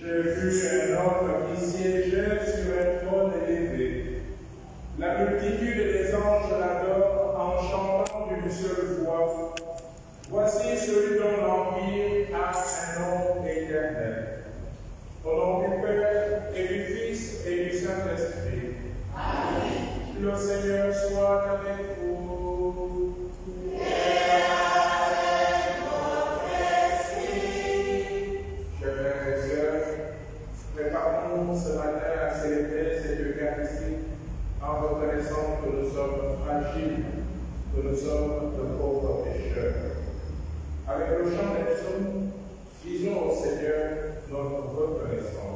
J'ai vu un homme qui siégeait sur un trône élevé. La multitude des anges l'adorent en chantant d'une seule voix. Voici celui dont l'empire a un nom éternel. Au nom du Père et du Fils et du Saint-Esprit. Amen. Le Seigneur soit avec vous. Et avec votre esprit. Chers frères et sœurs, préparons ce matin à célébrer cette Eucharistie en reconnaissant que nous sommes fragiles, que nous sommes de pauvres pécheurs. Avec le chant des psaumes, disons au Seigneur notre reconnaissance.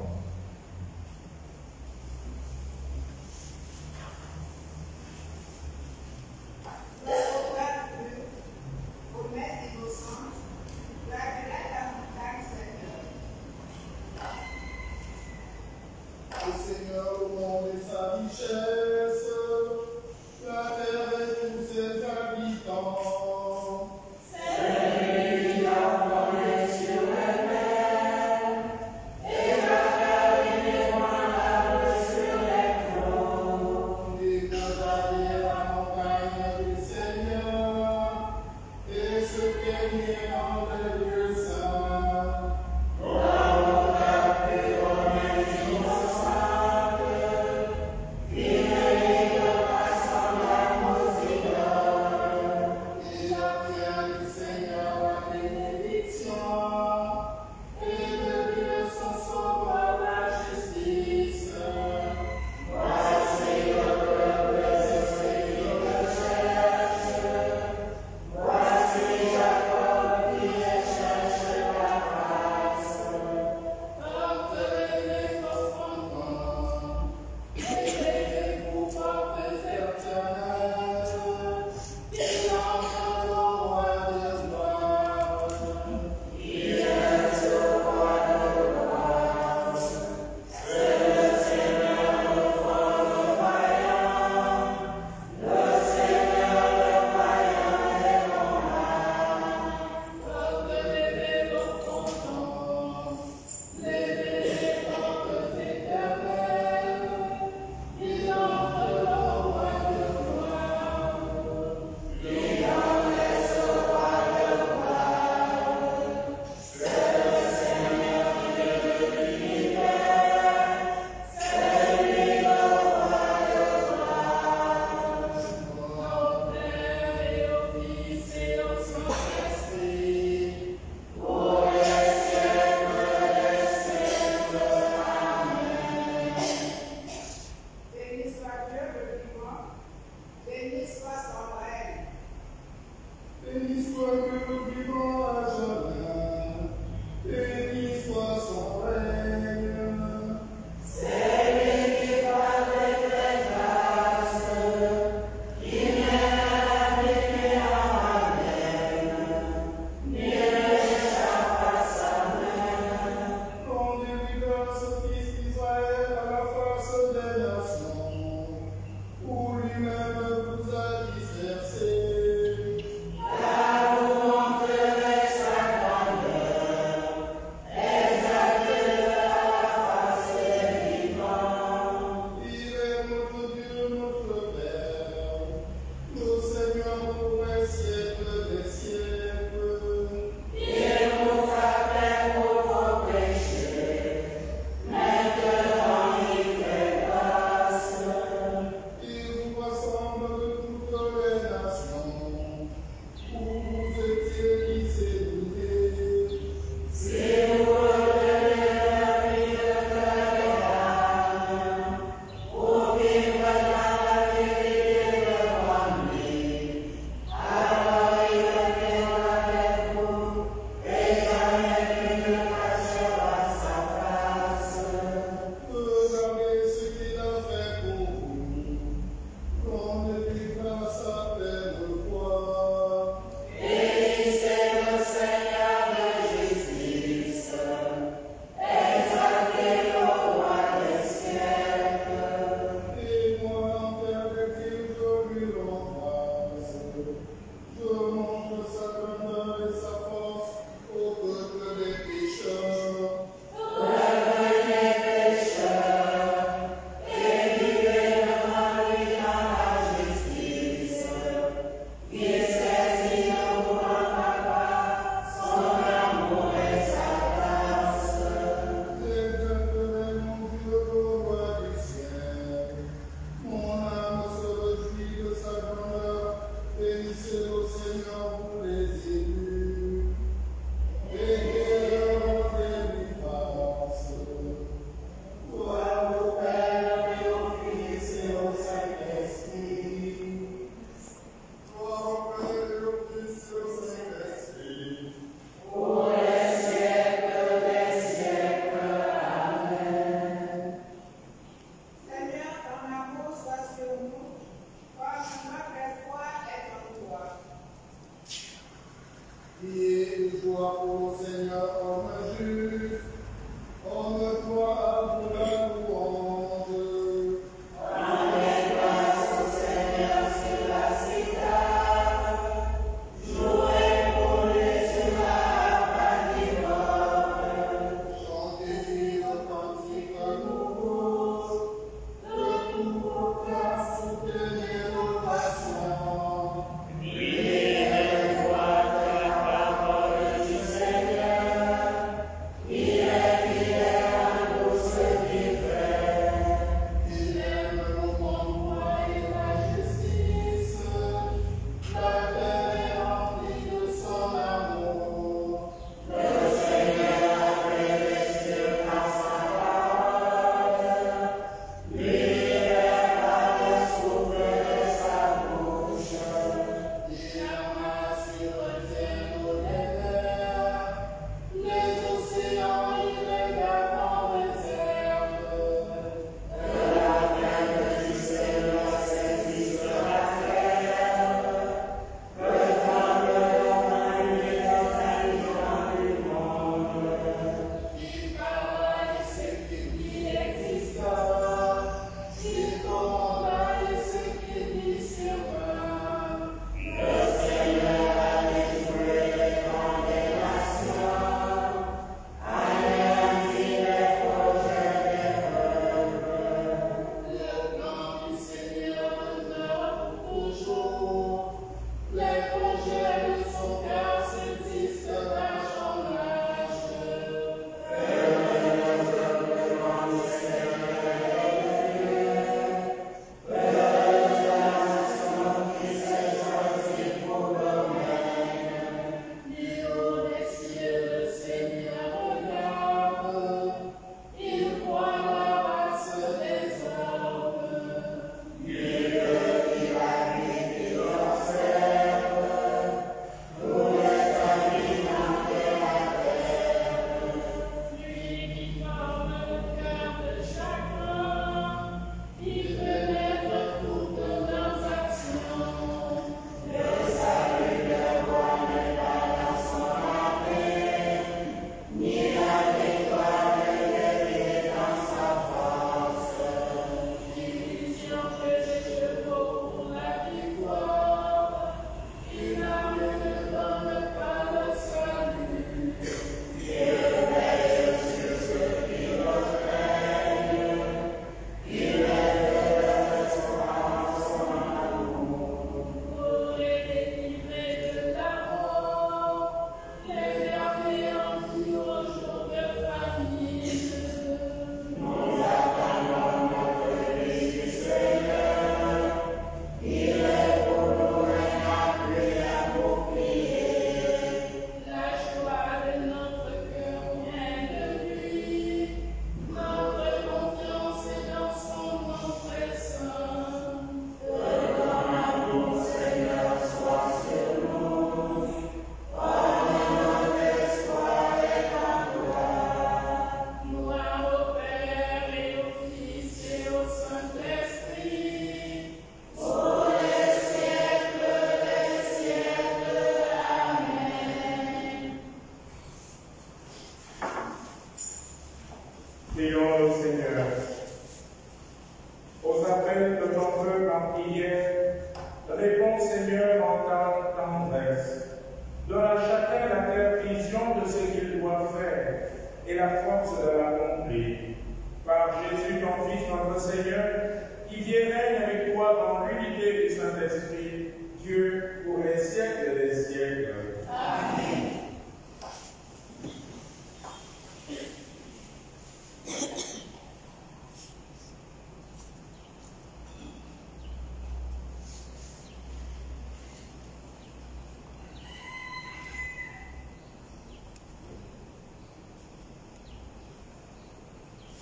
Yeah. Prions, Seigneur. Aux appels de ton peuple en prière, réponds, Seigneur, en ta tendresse. Donne à chacun la claire vision de ce qu'il doit faire et la force de l'accomplir. Par Jésus, ton Fils, notre Seigneur, qui vient et règne avec toi dans l'unité du Saint-Esprit, Dieu, pour les siècles des siècles. Amen.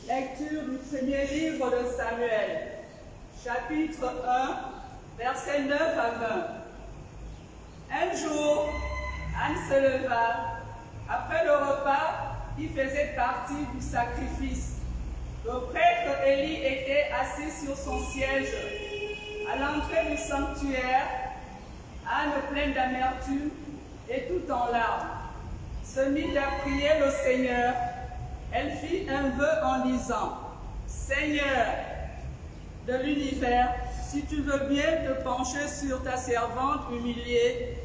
Lecture du premier livre de Samuel, chapitre 1, versets 9 à 20. Un jour, Anne se leva, après le repas qui faisait partie du sacrifice. Le prêtre Élie était assis sur son siège à l'entrée du sanctuaire. Anne, pleine d'amertume et tout en larmes, se mit à prier le Seigneur Elle fit un vœu en disant, « Seigneur de l'univers, si tu veux bien te pencher sur ta servante humiliée,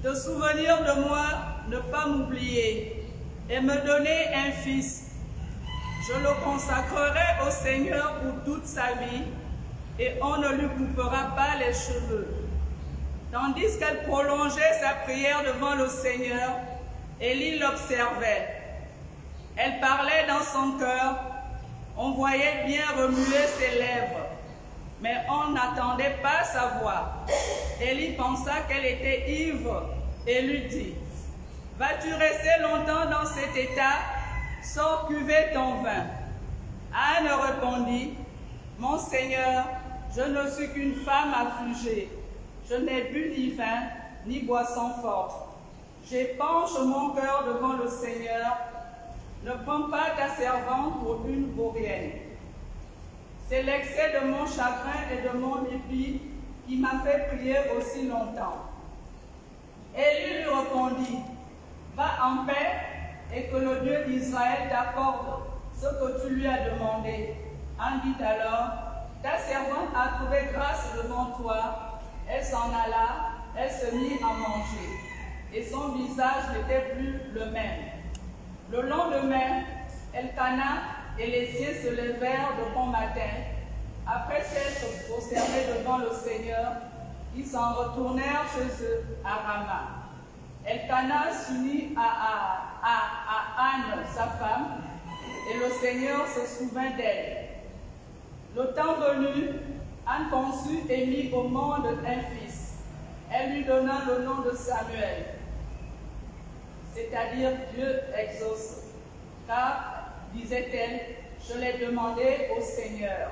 te souvenir de moi, ne pas m'oublier, et me donner un fils. Je le consacrerai au Seigneur pour toute sa vie, et on ne lui coupera pas les cheveux. » Tandis qu'elle prolongeait sa prière devant le Seigneur, Élie l'observait. Elle parlait dans son cœur, on voyait bien remuer ses lèvres, mais on n'attendait pas sa voix. Élie pensa qu'elle était ivre et lui dit, « Vas-tu rester longtemps dans cet état? Sors cuver ton vin. » Anne répondit, « Mon Seigneur, je ne suis qu'une femme affligée. Je n'ai bu ni vin, ni boisson forte. J'épanche mon cœur devant le Seigneur. Ne prends pas ta servante pour une vaurienne. C'est l'excès de mon chagrin et de mon mépris qui m'a fait prier aussi longtemps. » Élie lui répondit, « Va en paix et que le Dieu d'Israël t'accorde ce que tu lui as demandé. » Anne dit alors, « Ta servante a trouvé grâce devant toi. » Elle s'en alla, elle se mit à manger, et son visage n'était plus le même. Le lendemain, Elkana et les siens se levèrent de bon matin. Après s'être prosternés devant le Seigneur, ils s'en retournèrent chez eux à Rama. Elkana s'unit à Anne, sa femme, et le Seigneur se souvint d'elle. Le temps venu, Anne conçut et mit au monde un fils. Elle lui donna le nom de Samuel, c'est-à-dire Dieu exauce. Car, disait-elle, je l'ai demandé au Seigneur.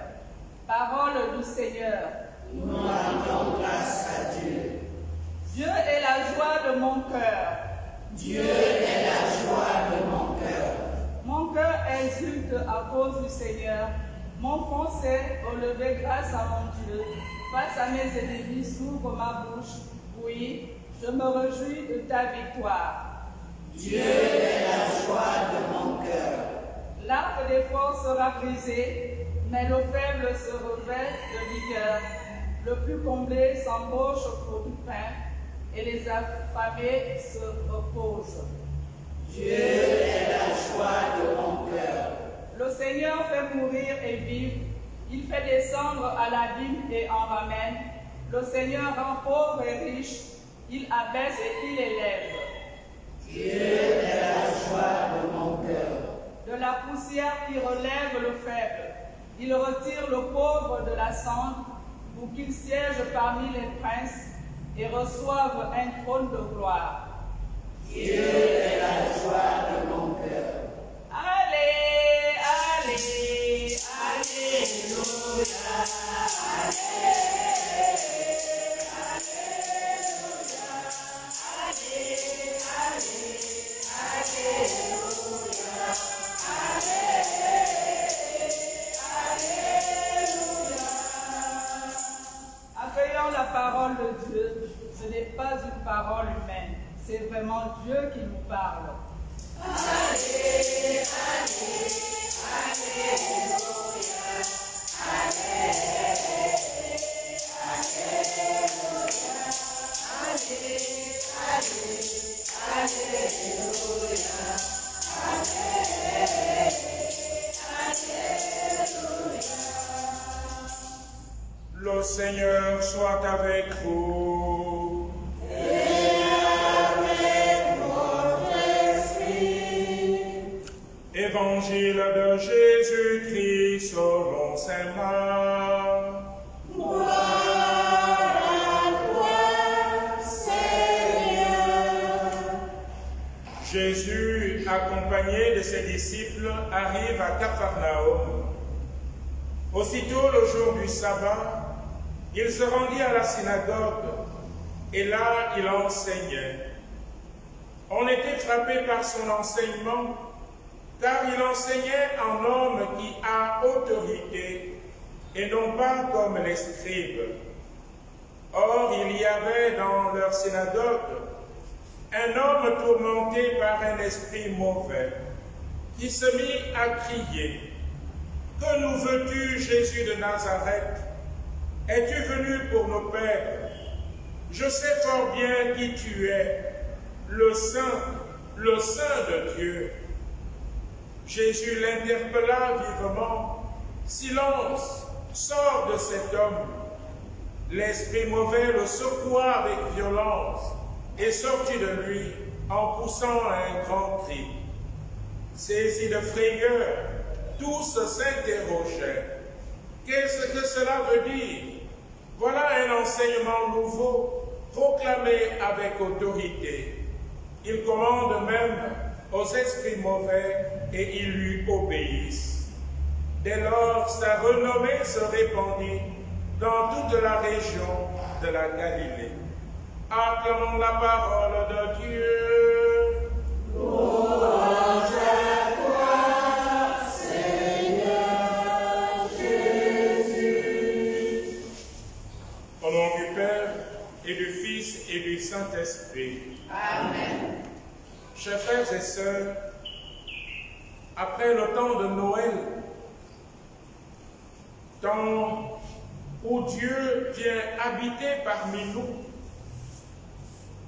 Parole du Seigneur. Nous rendons grâce à Dieu. Dieu est la joie de mon cœur. Dieu est la joie de mon cœur. Mon cœur exulte à cause du Seigneur. Mon front s'est relevé grâce à mon Dieu. Face à mes ennemis, s'ouvre ma bouche. Oui, je me réjouis de ta victoire. Dieu est la joie de mon cœur. L'arc des forts sera brisé, mais le faible se revêt de vigueur. Le plus comblé s'embauche pour du pain, et les affamés se reposent. Dieu est la joie de mon cœur. Le Seigneur fait mourir et vivre. Il fait descendre à l'abîme et en ramène. Le Seigneur rend pauvre et riche. Il abaisse et il élève. Dieu est la joie de mon cœur. De la poussière qui relève le faible, il retire le pauvre de la cendre pour qu'il siège parmi les princes et reçoive un trône de gloire. Dieu est la joie de mon cœur. Allez, allez, alléluia, Accueillons la parole de Dieu. Ce n'est pas une parole humaine, c'est vraiment Dieu qui nous parle. Allez, allez, alléluia, allez, Le Seigneur soit avec vous. et avec votre esprit. Évangile de Jésus-Christ selon saint Marc. Gloire à toi, Seigneur. Jésus, accompagné de ses disciples, arrive à Capharnaüm. Aussitôt le jour du sabbat, il se rendit à la synagogue et là il enseignait. On était frappé par son enseignement, car il enseignait en homme qui a autorité et non pas comme les scribes. Or, il y avait dans leur synagogue un homme tourmenté par un esprit mauvais, qui se mit à crier, « Que nous veux-tu, Jésus de Nazareth? Es-tu venu pour nos perdre? Je sais fort bien qui tu es, le Saint de Dieu. » Jésus l'interpella vivement. « Silence, sors de cet homme. » L'esprit mauvais le secoua avec violence et sortit de lui en poussant un grand cri. Saisis de frayeur, tous s'interrogeaient. Qu'est-ce que cela veut dire? Voilà un enseignement nouveau, proclamé avec autorité. Il commande même aux esprits mauvais et ils lui obéissent. Dès lors, sa renommée se répandit dans toute la région de la Galilée. Acclamons la parole de Dieu. Louange à toi, Seigneur Jésus. Au nom du Père, et du Fils, et du Saint-Esprit. Amen. Chers frères et sœurs, après le temps de Noël, temps où Dieu vient habiter parmi nous,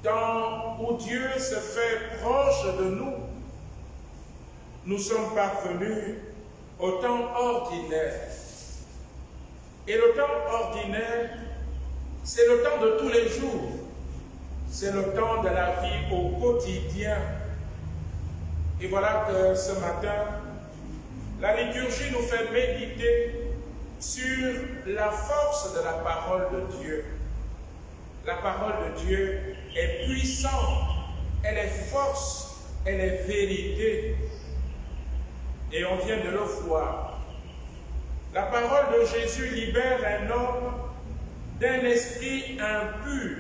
temps où Dieu se fait proche de nous, nous sommes parvenus au temps ordinaire. Et le temps ordinaire, c'est le temps de tous les jours. C'est le temps de la vie au quotidien. Et voilà que ce matin, la liturgie nous fait méditer sur la force de la parole de Dieu. La parole de Dieu est puissante, elle est force, elle est vérité. Et on vient de le voir. La parole de Jésus libère un homme d'un esprit impur.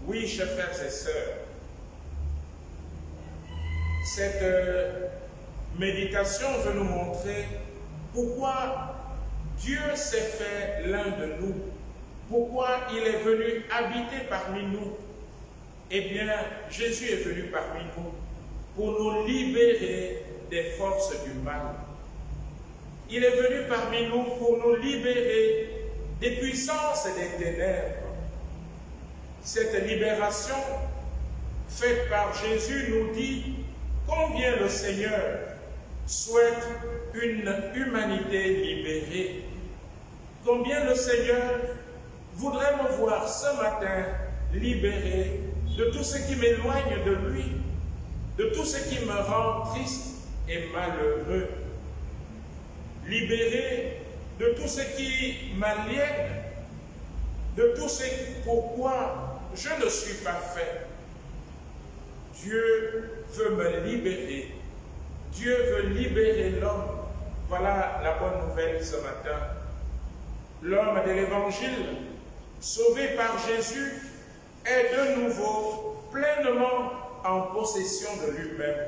Oui, chers frères et sœurs, cette méditation veut nous montrer pourquoi Dieu s'est fait l'un de nous, pourquoi il est venu habiter parmi nous. Eh bien, Jésus est venu parmi nous pour nous libérer des forces du mal. Il est venu parmi nous pour nous libérer des puissances et des ténèbres. Cette libération faite par Jésus nous dit combien le Seigneur souhaite une humanité libérée. Combien le Seigneur voudrait me voir ce matin libéré de tout ce qui m'éloigne de lui, de tout ce qui me rend triste et malheureux. Libéré de tout ce qui m'aliène, de tout ce pourquoi je ne suis pas fait. Dieu veut me libérer. Dieu veut libérer l'homme. Voilà la bonne nouvelle ce matin. L'homme de l'Évangile, sauvé par Jésus, est de nouveau pleinement en possession de lui-même.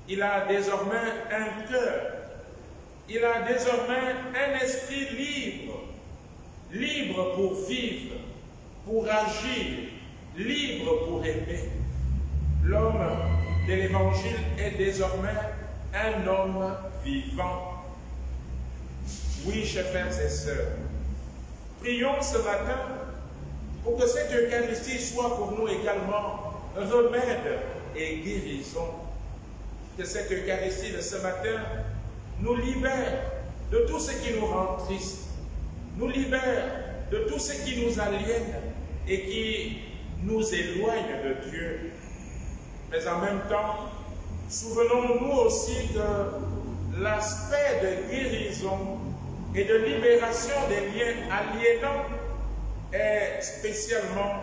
Il a désormais un cœur. Il a désormais un esprit libre. Libre pour vivre, pour agir, libre pour aimer. L'homme de l'Évangile est désormais un homme vivant. Oui, chers frères et sœurs, prions ce matin pour que cette Eucharistie soit pour nous également remède et guérison. Que cette Eucharistie de ce matin nous libère de tout ce qui nous rend tristes, nous libère de tout ce qui nous aliène et qui nous éloigne de Dieu. Mais en même temps, souvenons-nous aussi que l'aspect de guérison et de libération des liens aliénants est spécialement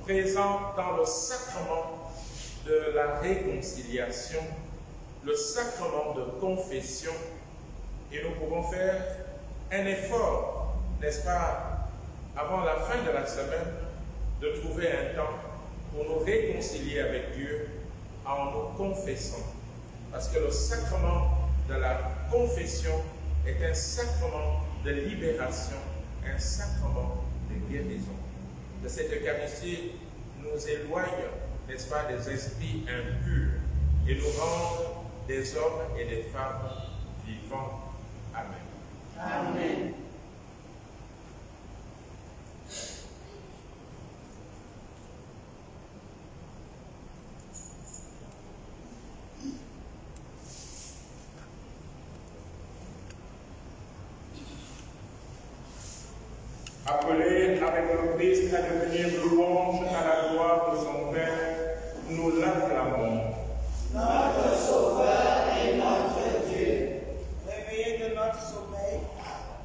présent dans le sacrement de la réconciliation, le sacrement de confession. Et nous pouvons faire un effort, n'est-ce pas, avant la fin de la semaine, de trouver un temps pour nous réconcilier avec Dieu en nous confessant. Parce que le sacrement de la confession est un sacrement de libération, un sacrement de guérison. De cette Eucharistie nous éloigne, n'est-ce pas, des esprits impurs. et nous rende des hommes et des femmes vivants. Amen. Amen. Appelé avec le Christ à devenir louange à la gloire de son Père, nous l'acclamons. Notre Sauveur et notre Dieu, réveillés de notre sommeil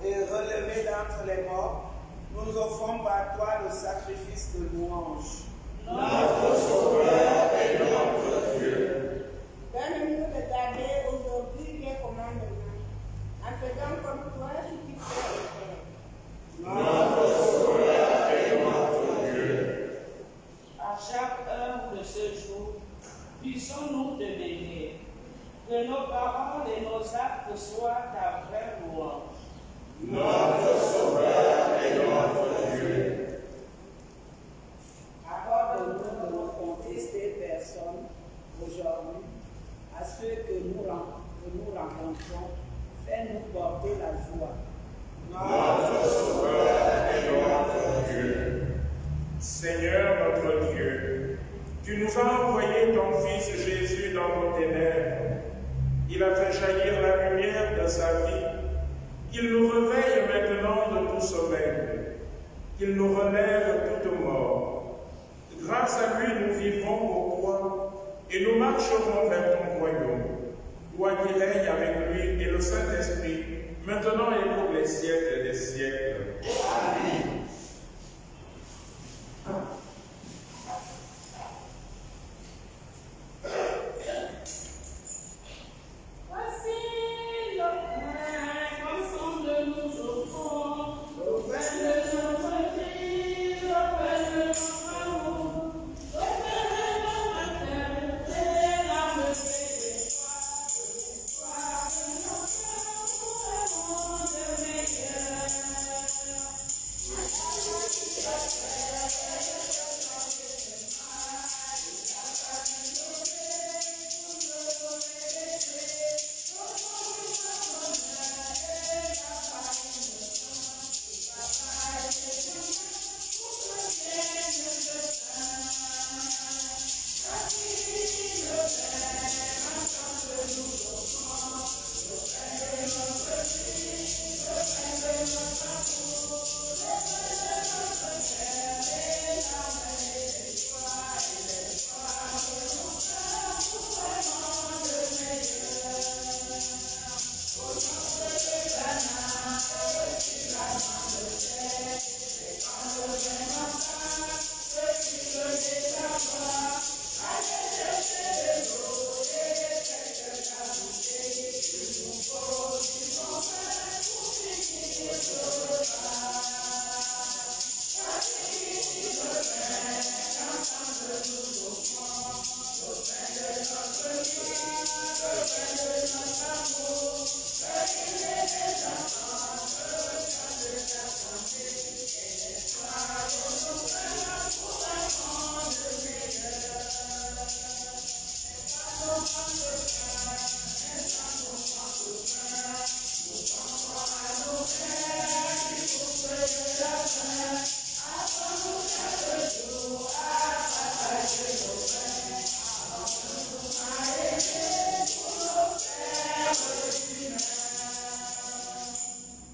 et relevés d'entre les morts, nous offrons par toi le sacrifice de louange. notre Sauveur et notre Dieu. Donne-nous de garder aujourd'hui les commandements, en faisant comme toi ce qui fait. Notre Sauveur et notre Dieu. À chaque heure de ce jour, puissons-nous devenir que nos paroles et nos actes soient ta vraie louange. Notre Sauveur et notre Dieu. Accorde-nous de ne contester personne aujourd'hui, à ceux que nous rencontrons, fais-nous porter la joie. Notre Sauveur et notre Dieu. Seigneur notre Dieu, tu nous as envoyé ton Fils Jésus dans nos ténèbres. Il a fait jaillir la lumière de sa vie. Qu'il nous réveille maintenant de tout sommeil. Qu'il nous relève toute mort. Grâce à lui, nous vivrons pour toi et nous marcherons vers ton royaume. Toi qui règnes avec lui et le Saint-Esprit, maintenant et pour les siècles des siècles. Amen.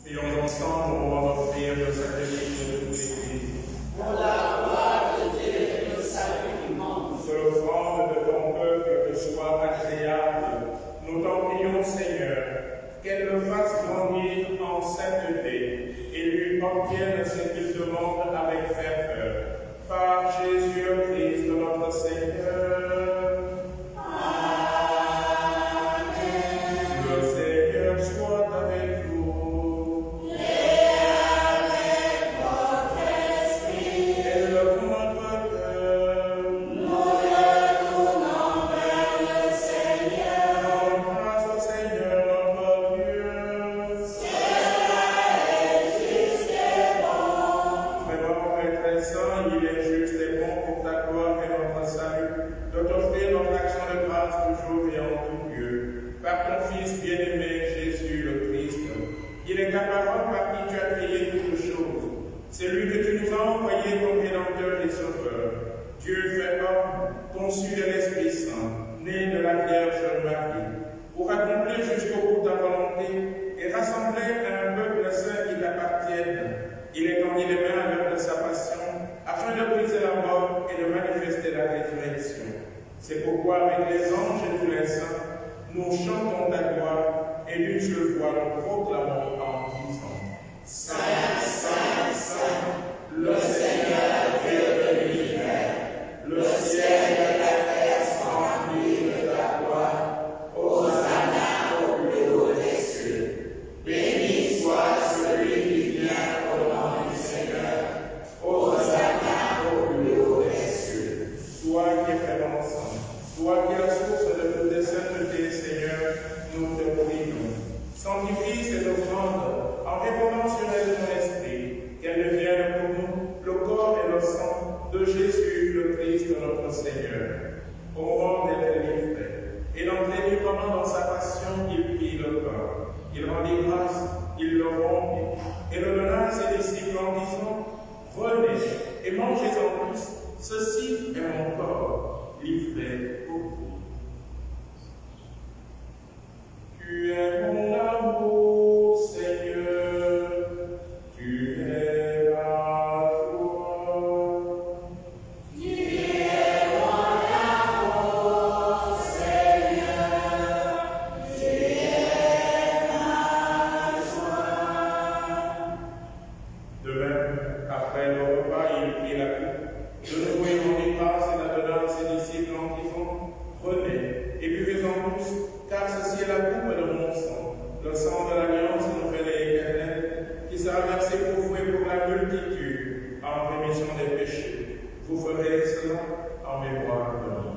Prions ensemble au moment d'offrir le sacrifice de toute l'Église. Pour la gloire de Dieu et le salut du monde. Que l'offrande de ton peuple te soit agréable. Nous t'en prions, Seigneur, qu'elle le fasse grandir en sainteté et lui obtienne ce qu'il demande avec ferveur. Par Jésus le Christ, notre Seigneur. Le Seigneur soit avec vous. nous chantons ta gloire et d'une seule voix nous proclamons en disant Saint, Saint, Saint, le Seigneur Dieu de l'univers, le ciel et la terre sont remplis de ta gloire. Hosanna au plus haut des cieux. Béni soit celui qui vient au nom du Seigneur. Hosanna au plus haut des cieux. Toi qui es fait ensemble, toi qui es la source de toute sainteté, Seigneur, nous te prions. Sanctifie cette offrande en répandant sur elle ton esprit, qu'elle devienne pour nous le corps et le sang de Jésus, le Christ, notre Seigneur. Au moment d'être livré et d'entrer librement dans sa passion, il prit le pain. Il rendit grâce, il le rompit et le donna à ses disciples en disant Venez et mangez-en tous, ceci est mon corps, livré pour vous. Tu es mon amour, Seigneur, tu es ma joie. Tu es mon amour, Seigneur, tu es ma joie. De même, après le repas, il prit la coupe. De nouveau, il rendit grâce et la donna à ses disciples en disant Prenez et buvez-en tous, car ceci est la coupe de mon sang, le sang de l'alliance nouvelle et éternelle, qui sera versé pour vous et pour la multitude en rémission des péchés. Vous ferez cela en mémoire de moi.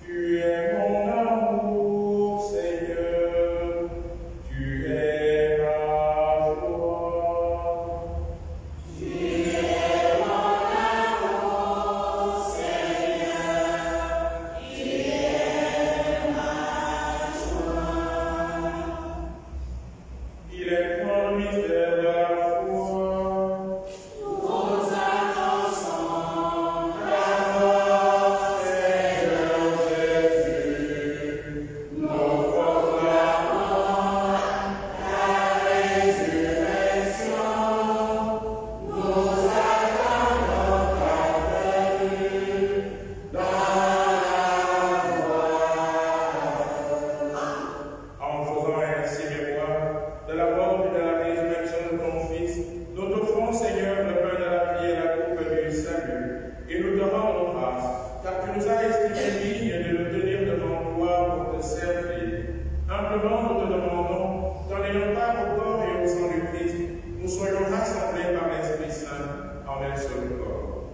Tu es mon amour, Seigneur, tu es ma joie. Tu es mon amour, Seigneur, tu es ma joie. Il est grand le mystère de la foi. Nous annonçons La mort, Seigneur Jésus, nous proclamons la résurrection, nous attendons ta venue dans la gloire. En faisant ainsi mémoire de la mort et de la résurrection de ton Fils, nous t'offrons, Seigneur, le pain de la vie et la coupe du salut, et nous te rendons grâce, car tu nous as estimés dignes de nous tenir devant toi pour te servir. Humblement, nous te demandons, qu'en n'ayant pas au corps et au sang du Christ, nous soyons rassemblés par l'Esprit Saint en un seul corps.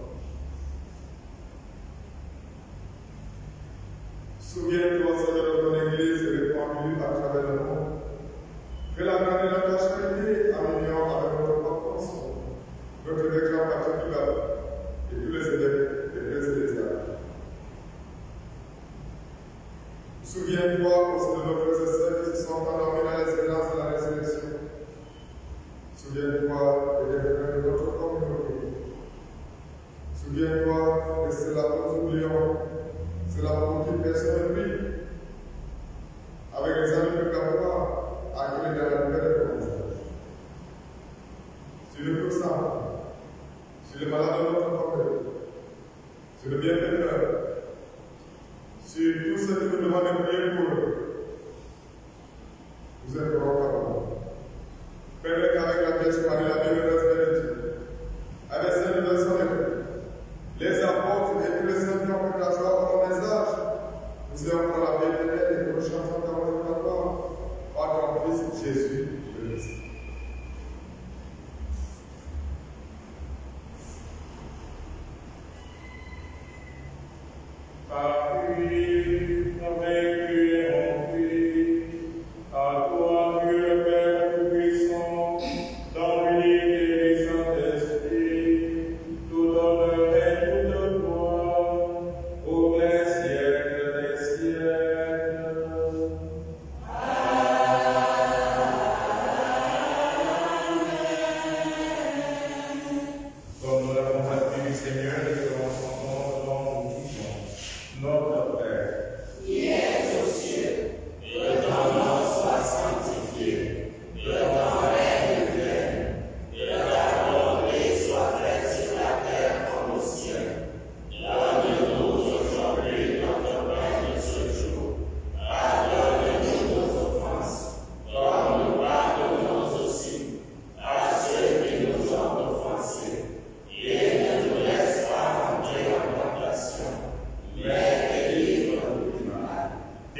Souviens-toi, Seigneur, de ton Église répandue à travers le monde. Fais la grande de ta charité en union avec notre propre sang, notre décret particulier et tous les évêques et les ecclésiastes. Souviens-toi aussi de nos frères et sœurs qui se sont endormis dans l'espérance de la résurrection. Souviens-toi des frères de notre communauté. Souviens-toi que c'est là que nous oublions, c'est là pour qui personne ne vit. Avec les amis de Capua, accueillis dans la nouvelle école. Sur le plus simple, sur les malades de notre famille, sur le bienfaiteur, sur tous ceux qui nous demandent de prier pour eux. Vous êtes reconnaissants. Père, qu'avec la Vierge Marie, la bienheureuse Mère de Dieu, avec celle de son époux, les apôtres et tous les saints qui ont fait la joie au message, nous ayons pour la vie éternelle et que nous chantons ta voix de la gloire par ton Fils Jésus le Christ. Par lui, avec lui et en lui, à toi, Dieu le Père Tout-Puissant, dans l'unité du Saint-Esprit, tout honneur et toute gloire, au siècle des siècles.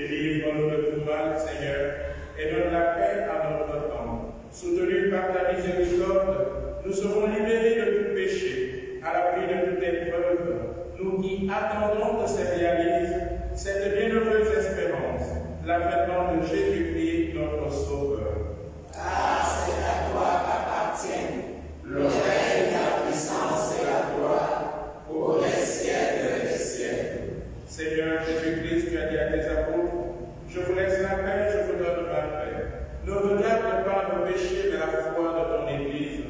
Délivre-nous de tout mal, Seigneur, et donne la paix à notre temps. Soutenus par ta miséricorde, nous serons libérés de tout péché, à l'abri de toute épreuve, nous qui attendons que se réalise cette bienheureuse espérance, l'avènement de Jésus-Christ, notre Sauveur. Ah, c'est à toi qu'appartiennent le règne, la puissance et la gloire pour les siècles des siècles. Seigneur Jésus-Christ, tu as dit à tes apôtres, je vous laisse la paix, je vous donne ma paix. Ne regarde pas nos péchés, mais la foi de ton Église.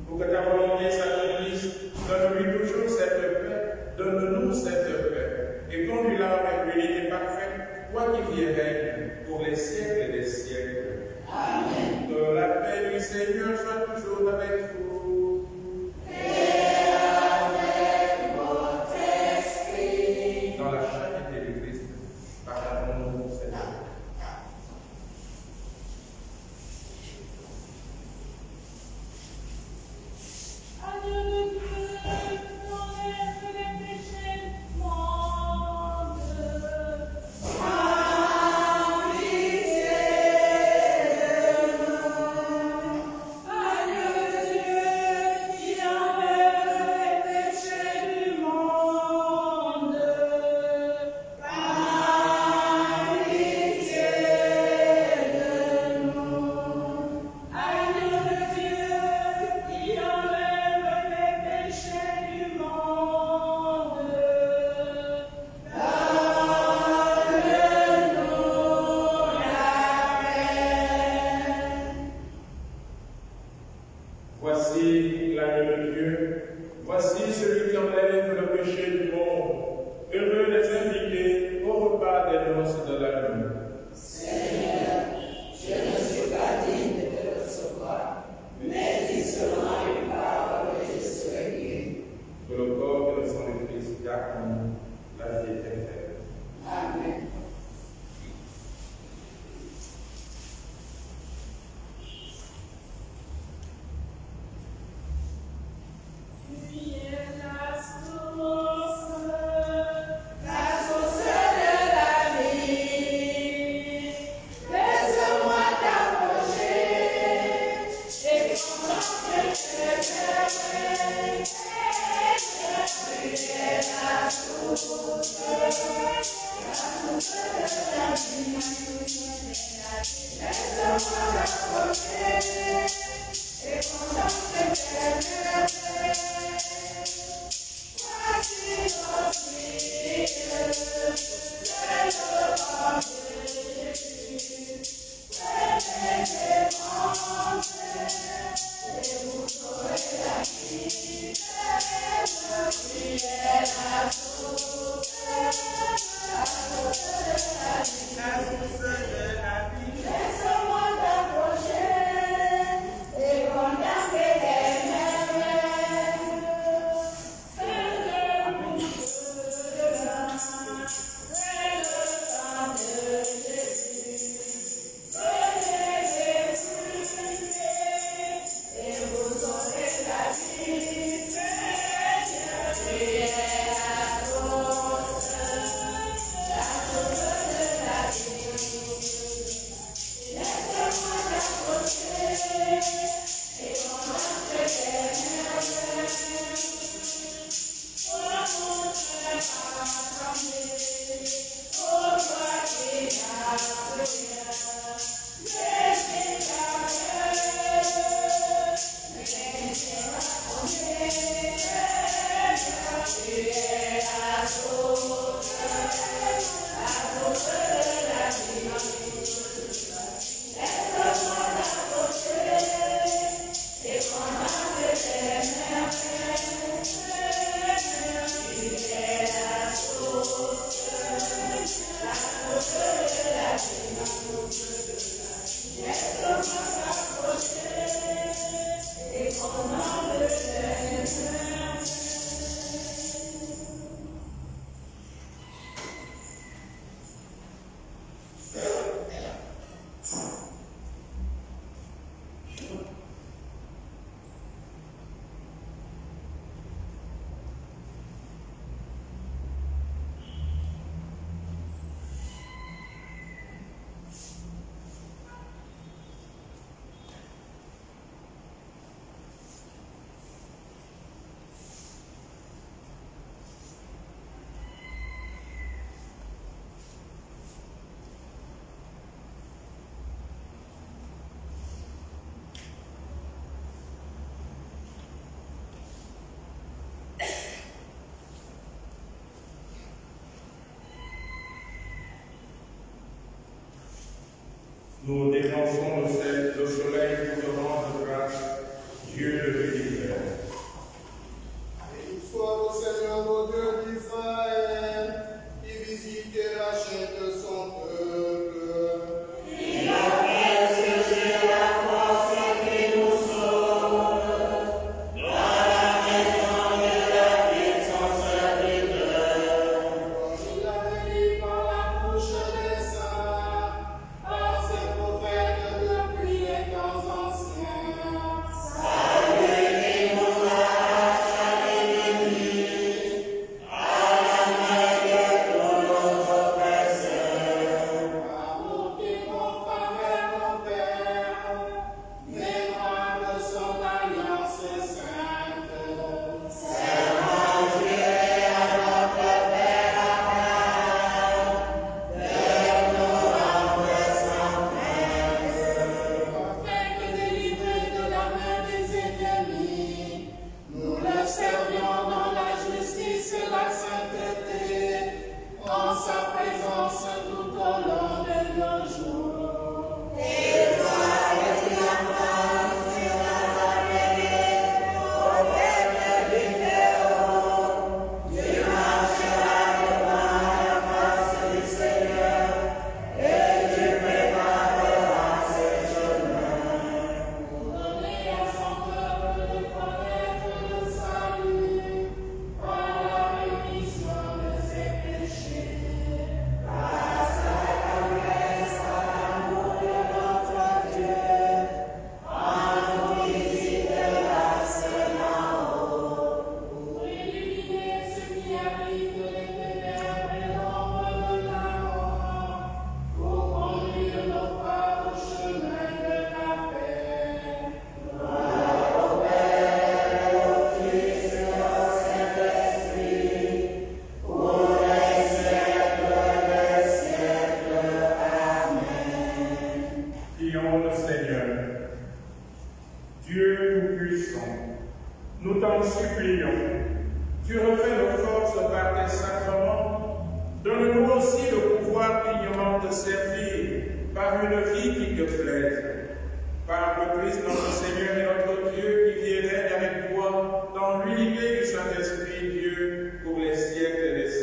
Pour que ta volonté s'accomplisse, donne-lui toujours cette paix, donne-nous cette paix. Et conduis-la avec l'unité parfaite, toi qui vis et règnes pour les siècles des siècles. Amen. Que la paix du Seigneur soit toujours avec vous. Et avec votre esprit. Dans la charité du Christ, pardonnons-nous, Seigneur. Agneau de Dieu, enlève les péchés du monde. Agneau de Dieu, qui enlève les péchés du monde. Agneau de Dieu, qui enlève les péchés du monde. Voici l'agneau de Dieu, voici celui qui enlève le péché du monde. Heureux les invités au repas des noces de l'agneau. Seigneur, je ne suis pas digne de te recevoir, mais dis seulement une parole et je serai guéri. Que le corps et le sang de Christ gardent en nous la vie éternelle. Amen. Lui est la source La source de la vie, laisse-moi t'approcher et contempler tes merveilles. Tu es la source de la vie, laisse-moi t'approcher et contempler tes merveilles. Voici aussi, c'est le corps de Jésus. Prenez et vous aurez la vie. Lui est la source de la vie. La source de la vie. Laisse-moi t'approcher et contempler tes merveilles. Nous déclenchons le soleil pour te rendre grâce, Dieu de l'univers. Et soit au Seigneur, au Dieu d'Israël, qui visitait la chair de son peuple. Il a fait surgir la force qui nous sauve. Dans la maison de David, son serviteur. Il avait dit par la bouche des saints, par ses prophètes depuis les temps anciens. Salut qui nous arrache à l'ennemi, à la main de tous nos oppresseurs. Amour qui comparait nos pères, mémoire de son alliance sainte. Serment juré à notre Père Abraham, de nous rendre sans crainte. Afin que délivrés de la main des ennemis, nous le servions dans la justice et la sainteté, en sa présence tout au long de nos jours. Et toi, le triomphant sur Nazareth, prophète du Très-Haut, tu marcheras devant la face du Seigneur, et tu prépareras ses chemins. Pour donner à son peuple de connaître le salut, par la rémission de ses péchés. Grâce à la tendresse, à l'amour de notre Dieu, en nous visite grâce là-haut. Pour illuminer ceux qui habitent les ténèbres et l'ombre de la mort, pour conduire nos pas au chemin de la paix. Gloire au Père, au Fils et au Saint-Esprit, pour les siècles des siècles. Amen. Prions le Seigneur. Dieu Tout-Puissant, nous t'en supplions. Tu refais nos forces par tes sacrements. Donne-nous aussi le pouvoir dignement de servir par une vie qui te plaise. Par le Christ notre Seigneur et notre Dieu, qui vit et règne avec toi dans l'unité du Saint-Esprit, Dieu, pour les siècles et les siècles.